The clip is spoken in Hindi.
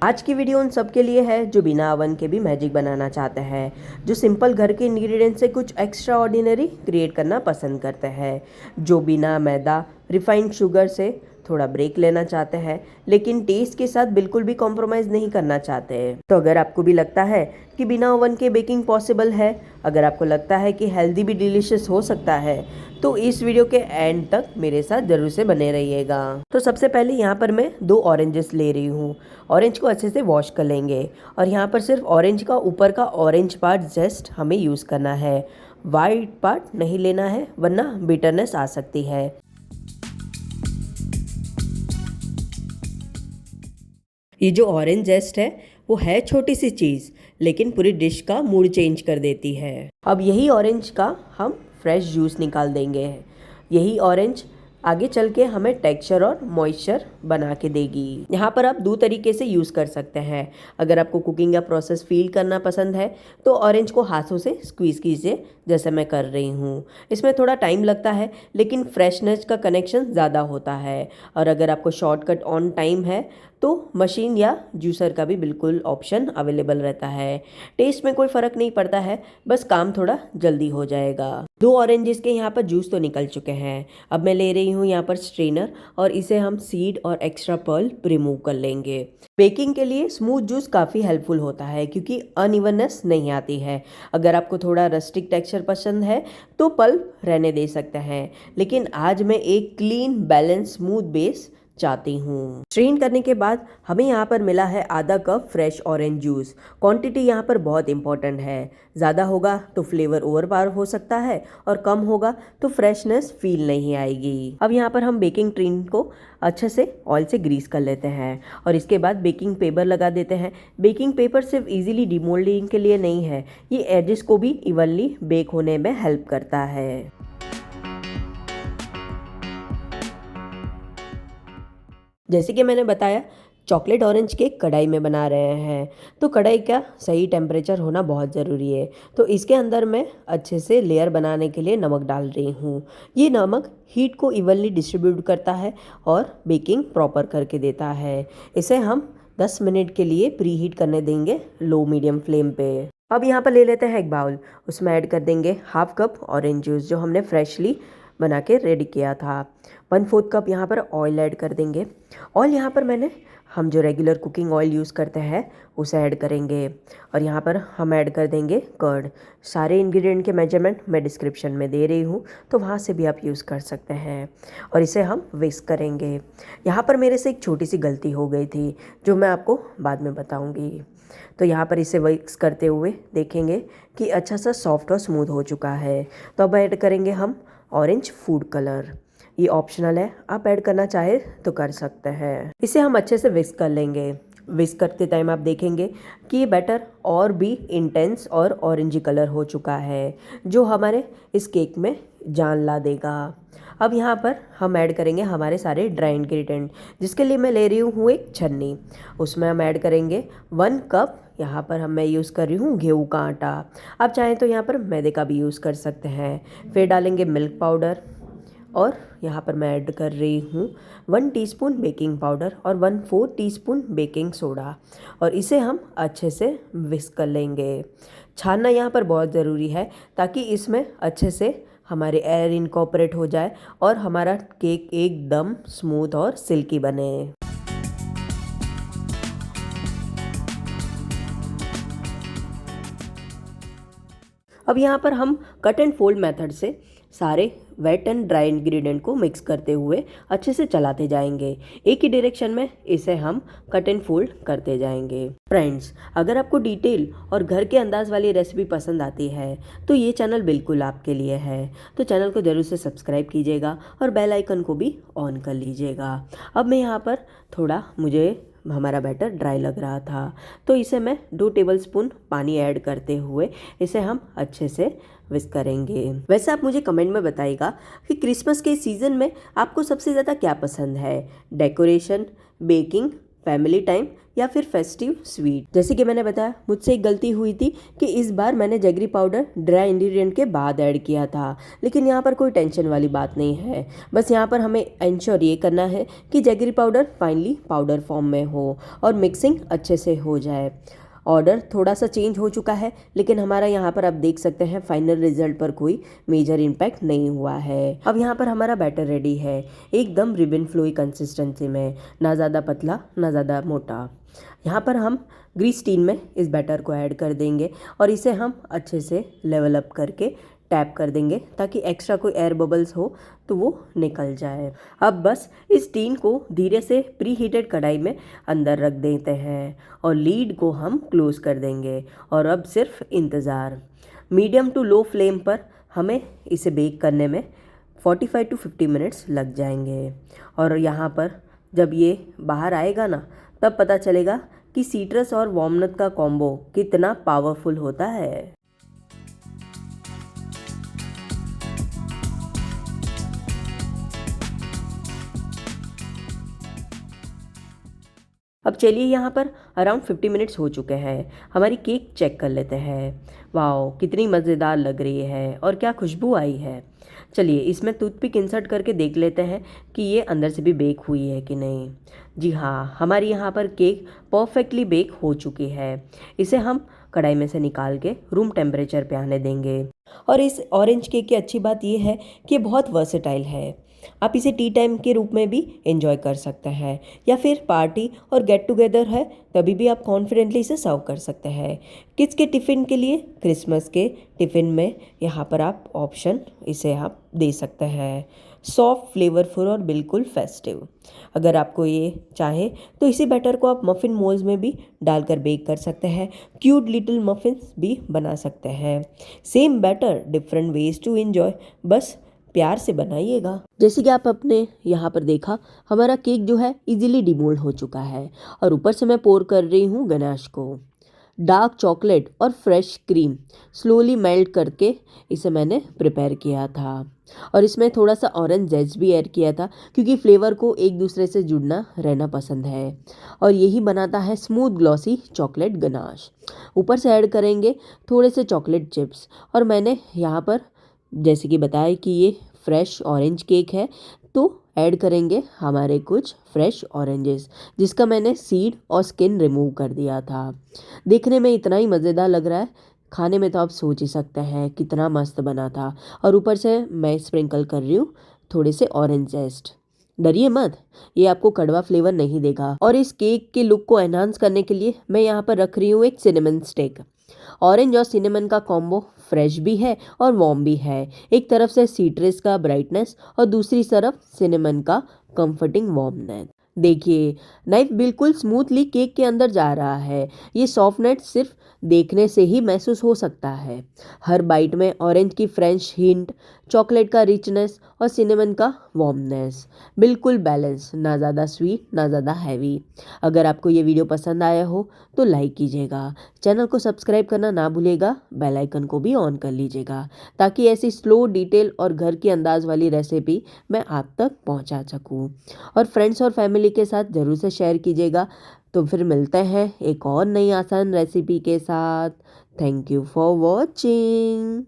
आज की वीडियो उन सब के लिए है जो बिना ओवन के भी मैजिक बनाना चाहते हैं, जो सिंपल घर के इंग्रेडिएंट से कुछ एक्स्ट्रा ऑर्डिनरी क्रिएट करना पसंद करते हैं, जो बिना मैदा रिफाइंड शुगर से थोड़ा ब्रेक लेना चाहते हैं लेकिन टेस्ट के साथ बिल्कुल भी कॉम्प्रोमाइज़ नहीं करना चाहते हैं। तो अगर आपको भी लगता है कि बिना ओवन के बेकिंग पॉसिबल है, अगर आपको लगता है कि हेल्दी भी डिलीशियस हो सकता है, तो इस वीडियो के एंड तक मेरे साथ जरूर से बने रहिएगा। तो सबसे पहले यहाँ पर मैं 2 ऑरेंजेस ले रही हूँ। ऑरेंज को अच्छे से वॉश कर लेंगे और यहाँ पर सिर्फ ऑरेंज का ऊपर का ऑरेंज पार्ट जस्ट हमें यूज़ करना है, वाइट पार्ट नहीं लेना है वरना बिटरनेस आ सकती है। ये जो ऑरेंज जेस्ट है वो है छोटी सी चीज़ लेकिन पूरी डिश का मूड चेंज कर देती है। अब यही ऑरेंज का हम फ्रेश जूस निकाल देंगे। यही ऑरेंज आगे चल के हमें टेक्सचर और मॉइस्चर बना के देगी। यहाँ पर आप 2 तरीके से यूज़ कर सकते हैं। अगर आपको कुकिंग का प्रोसेस फील करना पसंद है तो ऑरेंज को हाथों से स्क्वीज़ कीजिए जैसे मैं कर रही हूँ। इसमें थोड़ा टाइम लगता है लेकिन फ्रेशनेस का कनेक्शन ज़्यादा होता है। और अगर आपको शॉर्टकट ऑन टाइम है तो मशीन या जूसर का भी बिल्कुल ऑप्शन अवेलेबल रहता है। टेस्ट में कोई फ़र्क नहीं पड़ता है, बस काम थोड़ा जल्दी हो जाएगा। 2 ऑरेंजेस के यहाँ पर जूस तो निकल चुके हैं। अब मैं ले रही हूँ यहाँ पर स्ट्रेनर और इसे हम सीड और एक्स्ट्रा पल्प रिमूव कर लेंगे। बेकिंग के लिए स्मूथ जूस काफ़ी हेल्पफुल होता है क्योंकि अनइवननेस नहीं आती है। अगर आपको थोड़ा रस्टिक टेक्सचर पसंद है तो पल्प रहने दे सकते हैं, लेकिन आज मैं एक क्लीन बैलेंस स्मूथ बेस चाहती हूँ। स्ट्रेन करने के बाद हमें यहाँ पर मिला है आधा cup fresh orange juice. Quantity यहाँ पर बहुत इंपॉर्टेंट है। ज़्यादा होगा तो फ्लेवर ओवरपावर हो सकता है और कम होगा तो फ्रेशनेस फील नहीं आएगी। अब यहाँ पर हम बेकिंग ट्रे को अच्छे से ऑयल से ग्रीस कर लेते हैं और इसके बाद बेकिंग पेपर लगा देते हैं। बेकिंग पेपर सिर्फ इजीली डिमोल्डिंग के लिए नहीं है, ये एजेस को भी इवनली बेक होने में हेल्प करता है। जैसे कि मैंने बताया चॉकलेट ऑरेंज केक कढ़ाई में बना रहे हैं, तो कढ़ाई का सही टेम्परेचर होना बहुत ज़रूरी है। तो इसके अंदर मैं अच्छे से लेयर बनाने के लिए नमक डाल रही हूँ। ये नमक हीट को इवनली डिस्ट्रीब्यूट करता है और बेकिंग प्रॉपर करके देता है। इसे हम 10 मिनट के लिए प्री हीट करने देंगे लो मीडियम फ्लेम पे। अब यहाँ पर ले लेते हैं एक बाउल, उसमें ऐड कर देंगे हाफ कप ऑरेंज जूस जो हमने फ्रेशली बना के रेडी किया था। 1/4 कप यहाँ पर ऑयल ऐड कर देंगे। ऑयल यहाँ पर हम जो रेगुलर कुकिंग ऑयल यूज़ करते हैं उसे ऐड करेंगे और यहाँ पर हम ऐड कर देंगे कर्ड। सारे इंग्रेडिएंट के मेजरमेंट मैं डिस्क्रिप्शन में दे रही हूँ, तो वहाँ से भी आप यूज़ कर सकते हैं और इसे हम विस्क करेंगे। यहाँ पर मेरे से एक छोटी सी गलती हो गई थी जो मैं आपको बाद में बताऊँगी। तो यहाँ पर इसे विस्क करते हुए देखेंगे कि अच्छा सा सॉफ्ट और स्मूथ हो चुका है। तो अब ऐड करेंगे हम ऑरेंज फूड कलर। ये ऑप्शनल है, आप ऐड करना चाहे तो कर सकते हैं। इसे हम अच्छे से विस्क कर लेंगे। विस्क करते टाइम आप देखेंगे कि ये बैटर और भी इंटेंस और ऑरेंजी कलर हो चुका है, जो हमारे इस केक में जान ला देगा। अब यहाँ पर हम ऐड करेंगे हमारे सारे ड्राई इंग्रेडिएंट, जिसके लिए मैं ले रही हूँ एक छन्नी। उसमें हम ऐड करेंगे 1 कप, यहाँ पर मैं यूज़ कर रही हूँ गेहूँ का आटा। आप चाहें तो यहाँ पर मैदे का भी यूज़ कर सकते हैं। फिर डालेंगे मिल्क पाउडर और यहाँ पर मैं ऐड कर रही हूँ 1 टीस्पून बेकिंग पाउडर और 1/4 टीस्पून बेकिंग सोडा और इसे हम अच्छे से विस्क कर लेंगे। छानना यहाँ पर बहुत ज़रूरी है ताकि इसमें अच्छे से हमारे एयर इनकॉर्पोरेट हो जाए और हमारा केक एकदम स्मूथ और सिल्की बने। अब यहाँ पर हम कट एंड फोल्ड मेथड से सारे वेट एंड ड्राई इंग्रेडिएंट को मिक्स करते हुए अच्छे से चलाते जाएंगे। एक ही डायरेक्शन में इसे हम कट एंड फोल्ड करते जाएंगे। फ्रेंड्स, अगर आपको डिटेल और घर के अंदाज वाली रेसिपी पसंद आती है तो ये चैनल बिल्कुल आपके लिए है। तो चैनल को ज़रूर से सब्सक्राइब कीजिएगा और बेल आइकन को भी ऑन कर लीजिएगा। अब मैं यहाँ पर थोड़ा मुझे हमारा बैटर ड्राई लग रहा था, तो इसे मैं 2 टेबलस्पून पानी ऐड करते हुए इसे हम अच्छे से विस्क करेंगे। वैसे आप मुझे कमेंट में बताइएगा कि क्रिसमस के सीज़न में आपको सबसे ज़्यादा क्या पसंद है, डेकोरेशन, बेकिंग, फैमिली टाइम या फिर फेस्टिव स्वीट। जैसे कि मैंने बताया, मुझसे एक गलती हुई थी कि इस बार मैंने जैगरी पाउडर ड्राई इंग्रेडिएंट के बाद ऐड किया था, लेकिन यहाँ पर कोई टेंशन वाली बात नहीं है। बस यहाँ पर हमें इंश्योर ये करना है कि jaggery powder finally powder form में हो और मिक्सिंग अच्छे से हो जाए। ऑर्डर थोड़ा सा चेंज हो चुका है, लेकिन हमारा यहाँ पर आप देख सकते हैं फाइनल रिजल्ट पर कोई मेजर इम्पैक्ट नहीं हुआ है। अब यहाँ पर हमारा बैटर रेडी है, एकदम रिबन फ्लोई कंसिस्टेंसी में, ना ज़्यादा पतला ना ज़्यादा मोटा। यहाँ पर हम ग्रीस टीन में इस बैटर को ऐड कर देंगे और इसे हम अच्छे से लेवल अप करके टैप कर देंगे ताकि एक्स्ट्रा कोई एयर बबल्स हो तो वो निकल जाए। अब बस इस टीन को धीरे से प्री हीटेड कढ़ाई में अंदर रख देते हैं और लीड को हम क्लोज कर देंगे और अब सिर्फ इंतज़ार। मीडियम टू लो फ्लेम पर हमें इसे बेक करने में 45 to 50 मिनट्स लग जाएंगे। और यहाँ पर जब ये बाहर आएगा ना, तब पता चलेगा कि सीट्रस और वार्मनट का कॉम्बो कितना पावरफुल होता है। अब चलिए यहाँ पर अराउंड 50 मिनट्स हो चुके हैं, हमारी केक चेक कर लेते हैं। वाओ, कितनी मज़ेदार लग रही है और क्या खुशबू आई है। चलिए इसमें टूथपिक इंसर्ट करके देख लेते हैं कि ये अंदर से भी बेक हुई है कि नहीं। जी हाँ, हमारी यहाँ पर केक परफेक्टली बेक हो चुकी है। इसे हम कढ़ाई में से निकाल के रूम टेम्परेचर पे आने देंगे। और इस ऑरेंज केक की अच्छी बात ये है कि ये बहुत वर्सेटाइल है। आप इसे टी टाइम के रूप में भी एंजॉय कर सकते हैं, या फिर पार्टी और गेट टुगेदर है तभी भी आप कॉन्फिडेंटली इसे सर्व कर सकते हैं। किड्स के टिफ़िन के लिए, क्रिसमस के टिफ़िन में यहाँ पर आप ऑप्शन इसे आप दे सकते हैं। सॉफ्ट, फ्लेवरफुल और बिल्कुल फेस्टिव। अगर आपको ये चाहे तो इसी बैटर को आप मफ़िन मोल्ड्स में भी डालकर बेक कर सकते हैं। क्यूट लिटिल मफ़िन्स भी बना सकते हैं। Same batter, different ways to enjoy, बस प्यार से बनाइएगा। जैसे कि आप अपने यहाँ पर देखा, हमारा केक जो है इजीली डिमोल्ड हो चुका है और ऊपर से मैं पोर कर रही हूँ गनाश को। डार्क चॉकलेट और फ्रेश क्रीम स्लोली मेल्ट करके इसे मैंने प्रिपेयर किया था और इसमें थोड़ा सा ऑरेंज जेस्ट भी ऐड किया था क्योंकि फ्लेवर को एक दूसरे से जुड़ना रहना पसंद है और यही बनाता है स्मूथ ग्लॉसी चॉकलेट गनाश। ऊपर से ऐड करेंगे थोड़े से चॉकलेट चिप्स और मैंने यहाँ पर जैसे कि बताया कि ये फ्रेश ऑरेंज केक है तो ऐड करेंगे हमारे कुछ फ्रेश ऑरेंजेस जिसका मैंने सीड और स्किन रिमूव कर दिया था। देखने में इतना ही मज़ेदार लग रहा है, खाने में तो आप सोच ही सकते हैं कितना मस्त बना था। और ऊपर से मैं स्प्रिंकल कर रही हूँ थोड़े से ऑरेंज जेस्ट। डरिए मत, ये आपको कड़वा फ्लेवर नहीं देगा। और इस केक के लुक को एनहांस करने के लिए मैं यहाँ पर रख रही हूँ एक सिनेमन स्टिक। ऑरेंज और सिनेमन का कॉम्बो फ्रेश भी है और वार्म भी है। एक तरफ से सीट्रस का ब्राइटनेस और दूसरी तरफ सिनेमन का कंफर्टिंग वार्मनेस। देखिए, नाइफ बिल्कुल स्मूथली केक के अंदर जा रहा है। ये सॉफ्टनेस सिर्फ देखने से ही महसूस हो सकता है। हर बाइट में ऑरेंज की फ्रेंच हिंट, चॉकलेट का रिचनेस और सिनेमन का वार्मनेस, बिल्कुल बैलेंस, ना ज़्यादा स्वीट ना ज़्यादा हैवी। अगर आपको ये वीडियो पसंद आया हो तो लाइक कीजिएगा, चैनल को सब्सक्राइब करना ना भूलिएगा, बेल आइकन को भी ऑन कर लीजिएगा ताकि ऐसी स्लो, डिटेल और घर के अंदाज वाली रेसिपी मैं आप तक पहुंचा सकूं। और फ्रेंड्स और फैमिली के साथ ज़रूर से शेयर कीजिएगा। तो फिर मिलते हैं एक और नई आसान रेसिपी के साथ। Thank you for watching.